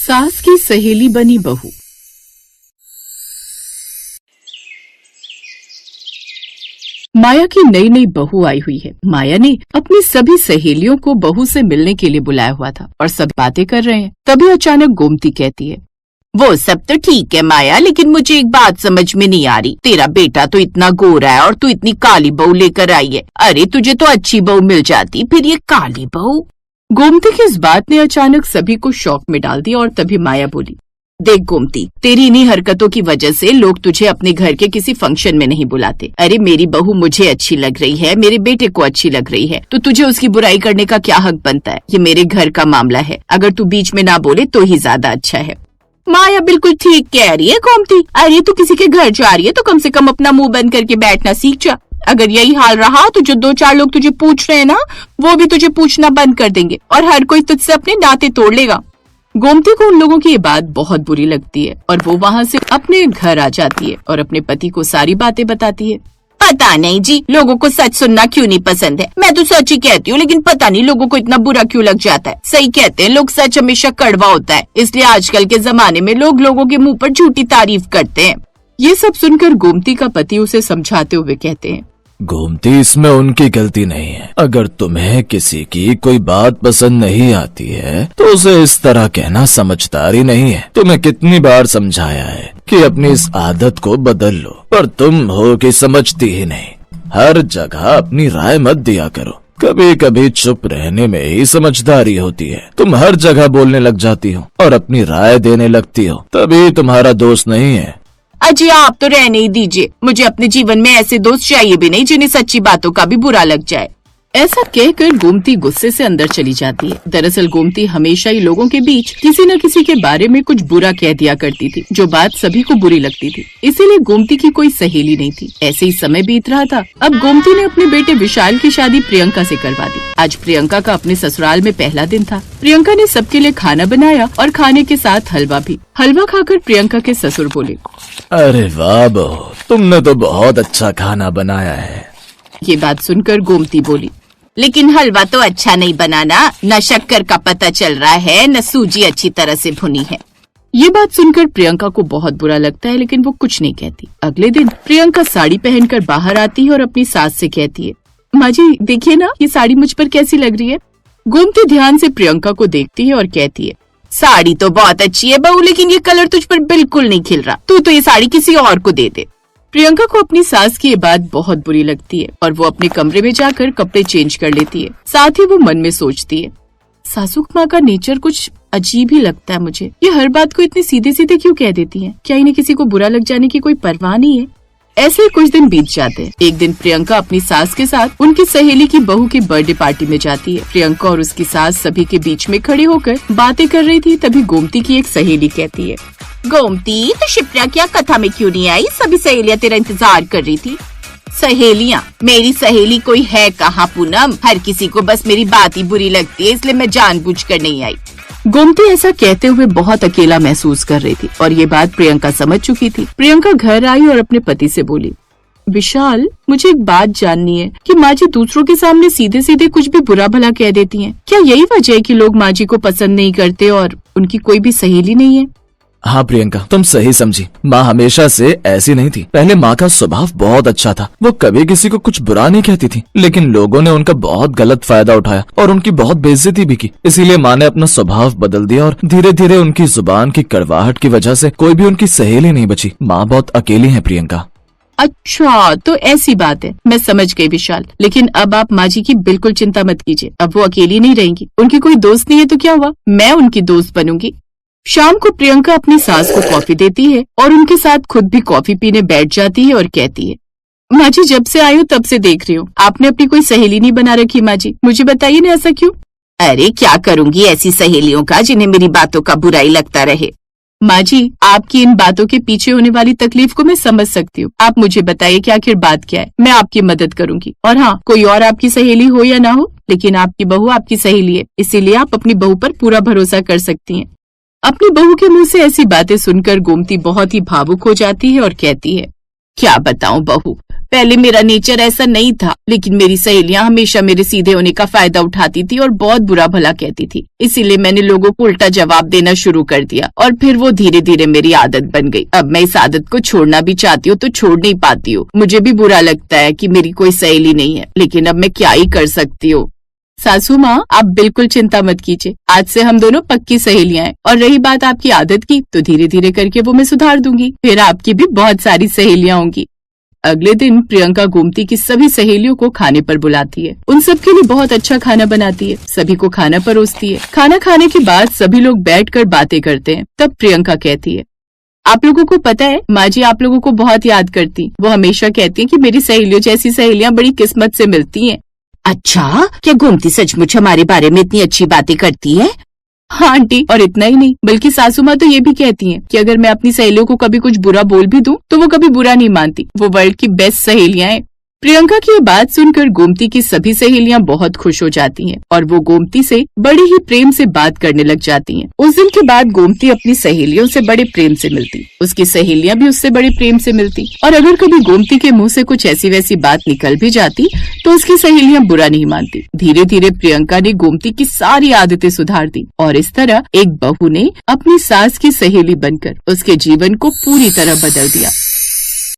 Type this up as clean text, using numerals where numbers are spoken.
सास की सहेली बनी बहू। माया की नई नई बहू आई हुई है। माया ने अपनी सभी सहेलियों को बहू से मिलने के लिए बुलाया हुआ था और सब बातें कर रहे हैं। तभी अचानक गोमती कहती है, वो सब तो ठीक है माया, लेकिन मुझे एक बात समझ में नहीं आ रही। तेरा बेटा तो इतना गोरा है और तू इतनी काली बहू लेकर आई है। अरे तुझे तो अच्छी बहू मिल जाती, फिर ये काली बहू। गोमती की इस बात ने अचानक सभी को शॉक में डाल दिया और तभी माया बोली, देख गोमती, तेरी इन्हीं हरकतों की वजह से लोग तुझे अपने घर के किसी फंक्शन में नहीं बुलाते। अरे मेरी बहू मुझे अच्छी लग रही है, मेरे बेटे को अच्छी लग रही है, तो तुझे उसकी बुराई करने का क्या हक बनता है? ये मेरे घर का मामला है, अगर तू बीच में ना बोले तो ही ज्यादा अच्छा है। माया बिल्कुल ठीक कह रही है गोमती। अरे तू किसी के घर जा रही है तो कम से कम अपना मुंह बंद करके बैठना सीख जा। अगर यही हाल रहा तो जो 2-4 लोग तुझे पूछ रहे हैं ना, वो भी तुझे पूछना बंद कर देंगे और हर कोई तुझसे अपने नाते तोड़ लेगा। गोमती को उन लोगों की ये बात बहुत बुरी लगती है और वो वहाँ से अपने घर आ जाती है और अपने पति को सारी बातें बताती है। पता नहीं जी, लोगों को सच सुनना क्यों नहीं पसंद है। मैं तो सच ही कहती हूँ, लेकिन पता नहीं लोगों को इतना बुरा क्यों लग जाता है। सही कहते हैं लोग, सच हमेशा कड़वा होता है, इसलिए आजकल के जमाने में लोग लोगों के मुंह पर झूठी तारीफ करते हैं। ये सब सुनकर गोमती का पति उसे समझाते हुए कहते हैं, गोमती, इसमें उनकी गलती नहीं है। अगर तुम्हें किसी की कोई बात पसंद नहीं आती है तो उसे इस तरह कहना समझदारी नहीं है। तुम्हें कितनी बार समझाया है कि अपनी इस आदत को बदल लो, पर तुम हो कि समझती ही नहीं। हर जगह अपनी राय मत दिया करो, कभी कभी चुप रहने में ही समझदारी होती है। तुम हर जगह बोलने लग जाती हो और अपनी राय देने लगती हो, तभी तुम्हारा दोस्त नहीं है। अजी आप तो रहने ही दीजिए, मुझे अपने जीवन में ऐसे दोस्त चाहिए भी नहीं जिन्हें सच्ची बातों का भी बुरा लग जाए। ऐसा कहकर गोमती गुस्से से अंदर चली जाती है। दरअसल गोमती हमेशा ही लोगों के बीच किसी न किसी के बारे में कुछ बुरा कह दिया करती थी, जो बात सभी को बुरी लगती थी। इसीलिए गोमती की कोई सहेली नहीं थी। ऐसे ही समय बीत रहा था। अब गोमती ने अपने बेटे विशाल की शादी प्रियंका से करवा दी। आज प्रियंका का अपने ससुराल में पहला दिन था। प्रियंका ने सबके लिए खाना बनाया और खाने के साथ हलवा भी। हलवा खाकर प्रियंका के ससुर बोले, अरे वाह बहू, तुमने तो बहुत अच्छा खाना बनाया है। ये बात सुनकर गोमती बोली, लेकिन हलवा तो अच्छा नहीं बनाना, न शक्कर का पता चल रहा है, न सूजी अच्छी तरह से भुनी है। ये बात सुनकर प्रियंका को बहुत बुरा लगता है, लेकिन वो कुछ नहीं कहती। अगले दिन प्रियंका साड़ी पहनकर बाहर आती है और अपनी सास से कहती है, माँ जी देखिए ना, ये साड़ी मुझ पर कैसी लग रही है। गोमती ध्यान से प्रियंका को देखती है और कहती है, साड़ी तो बहुत अच्छी है बहू, लेकिन ये कलर तुझ पर बिल्कुल नहीं खिल रहा। तू तो ये साड़ी किसी और को दे दे। प्रियंका को अपनी सास की ये बात बहुत बुरी लगती है और वो अपने कमरे में जाकर कपड़े चेंज कर लेती है। साथ ही वो मन में सोचती है, सासू माँ का नेचर कुछ अजीब ही लगता है मुझे। ये हर बात को इतने सीधे सीधे क्यों कह देती हैं? क्या इन्हें किसी को बुरा लग जाने की कोई परवाह नहीं है? ऐसे ही कुछ दिन बीत जाते हैं। एक दिन प्रियंका अपनी सास के साथ उनकी सहेली की बहू की बर्थडे पार्टी में जाती है। प्रियंका और उसकी सास सभी के बीच में खड़ी होकर बातें कर रही थी। तभी गोमती की एक सहेली कहती है, गोमती तो शिप्रा क्या कथा में क्यों नहीं आई? सभी सहेलियां तेरा इंतजार कर रही थी। सहेलियां? मेरी सहेली कोई है कहाँ पूनम? हर किसी को बस मेरी बात ही बुरी लगती है, इसलिए मैं जानबूझकर नहीं आई। गोमती ऐसा कहते हुए बहुत अकेला महसूस कर रही थी और ये बात प्रियंका समझ चुकी थी। प्रियंका घर आई और अपने पति से बोली, विशाल मुझे एक बात जाननी है कि माँ जी दूसरों के सामने सीधे सीधे कुछ भी बुरा भला कह देती हैं। क्या यही वजह है कि लोग माँ जी को पसंद नहीं करते और उनकी कोई भी सहेली नहीं है? हाँ प्रियंका, तुम सही समझी। माँ हमेशा से ऐसी नहीं थी। पहले माँ का स्वभाव बहुत अच्छा था, वो कभी किसी को कुछ बुरा नहीं कहती थी, लेकिन लोगों ने उनका बहुत गलत फायदा उठाया और उनकी बहुत बेइज्जती भी की। इसीलिए माँ ने अपना स्वभाव बदल दिया और धीरे धीरे उनकी जुबान की कड़वाहट की वजह से कोई भी उनकी सहेली नहीं बची। माँ बहुत अकेली है प्रियंका। अच्छा तो ऐसी बात है, मैं समझ गई विशाल। लेकिन अब आप माँ जी की बिल्कुल चिंता मत कीजिए, अब वो अकेली नहीं रहेंगी। उनकी कोई दोस्त नहीं है तो क्या हुआ, मैं उनकी दोस्त बनूंगी। शाम को प्रियंका अपनी सास को कॉफी देती है और उनके साथ खुद भी कॉफी पीने बैठ जाती है और कहती है, माँ जी जब से आई हूँ तब से देख रही हूँ आपने अपनी कोई सहेली नहीं बना रखी। माँ जी मुझे बताइए ना ऐसा क्यों? अरे क्या करूँगी ऐसी सहेलियों का जिन्हें मेरी बातों का बुरा ही लगता रहे। माँ जी आपकी इन बातों के पीछे होने वाली तकलीफ को मैं समझ सकती हूँ। आप मुझे बताइए कि आखिर बात क्या है, मैं आपकी मदद करूंगी। और हाँ, कोई और आपकी सहेली हो या ना हो, लेकिन आपकी बहू आपकी सहेली है, इसीलिए आप अपनी बहू पर पूरा भरोसा कर सकती हैं। अपनी बहू के मुंह से ऐसी बातें सुनकर गोमती बहुत ही भावुक हो जाती है और कहती है, क्या बताऊं बहू, पहले मेरा नेचर ऐसा नहीं था, लेकिन मेरी सहेलियां हमेशा मेरे सीधे होने का फायदा उठाती थी और बहुत बुरा भला कहती थी। इसीलिए मैंने लोगों को उल्टा जवाब देना शुरू कर दिया और फिर वो धीरे धीरे मेरी आदत बन गई। अब मैं इस आदत को छोड़ना भी चाहती हूँ तो छोड़ नहीं पाती हूँ। मुझे भी बुरा लगता है कि मेरी कोई सहेली नहीं है, लेकिन अब मैं क्या ही कर सकती हूँ। सासू माँ, आप बिल्कुल चिंता मत कीजिए, आज से हम दोनों पक्की सहेलियां हैं। और रही बात आपकी आदत की, तो धीरे धीरे करके वो मैं सुधार दूंगी, फिर आपकी भी बहुत सारी सहेलियां होंगी। अगले दिन प्रियंका गोमती की सभी सहेलियों को खाने पर बुलाती है। उन सबके लिए बहुत अच्छा खाना बनाती है, सभी को खाना परोसती है। खाना खाने के बाद सभी लोग बैठकर बातें करते हैं। तब प्रियंका कहती है, आप लोगों को पता है, माँ जी आप लोगों को बहुत याद करती। वो हमेशा कहती है कि मेरी सहेलियों जैसी सहेलियां बड़ी किस्मत से मिलती हैं। अच्छा, क्या गोमती सचमुच हमारे बारे में इतनी अच्छी बातें करती है? हाँ आंटी, और इतना ही नहीं, बल्कि सासू माँ तो ये भी कहती हैं कि अगर मैं अपनी सहेलियों को कभी कुछ बुरा बोल भी दूं तो वो कभी बुरा नहीं मानती। वो वर्ल्ड की बेस्ट सहेलियां हैं। प्रियंका की ये बात सुनकर गोमती की सभी सहेलियां बहुत खुश हो जाती हैं और वो गोमती से बड़े ही प्रेम से बात करने लग जाती हैं। उस दिन के बाद गोमती अपनी सहेलियों से बड़े प्रेम से मिलती, उसकी सहेलियां भी उससे बड़े प्रेम से मिलती। और अगर कभी गोमती के मुंह से कुछ ऐसी वैसी बात निकल भी जाती तो उसकी सहेलियां बुरा नहीं मानती। धीरे धीरे प्रियंका ने गोमती की सारी आदतें सुधार दी और इस तरह एक बहू ने अपनी सास की सहेली बनकर उसके जीवन को पूरी तरह बदल दिया।